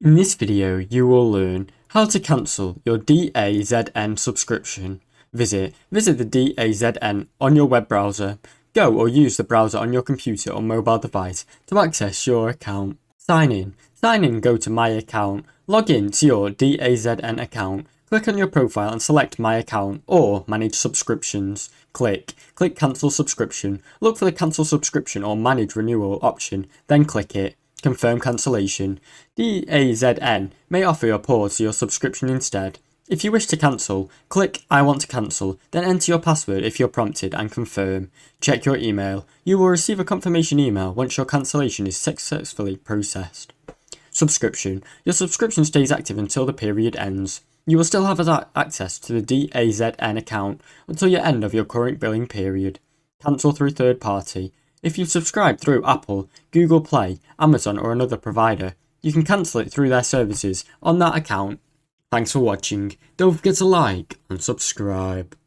In this video, you will learn how to cancel your DAZN subscription. Visit the DAZN on your web browser. Go or use the browser on your computer or mobile device to access your account. Sign in. Go to My Account. Log in to your DAZN account. Click on your profile and select My Account or Manage Subscriptions. Click Cancel Subscription. Look for the Cancel Subscription or Manage Renewal option, then click it. Confirm cancellation. DAZN may offer a pause to your subscription instead. If you wish to cancel, click I want to cancel, then enter your password if you're prompted and confirm. Check your email. You will receive a confirmation email once your cancellation is successfully processed. Subscription. Your subscription stays active until the period ends. You will still have access to the DAZN account until the end of your current billing period. Cancel through third party. If you've subscribed through Apple, Google Play, Amazon or another provider, you can cancel it through their services on that account. Thanks for watching. Don't forget to like and subscribe.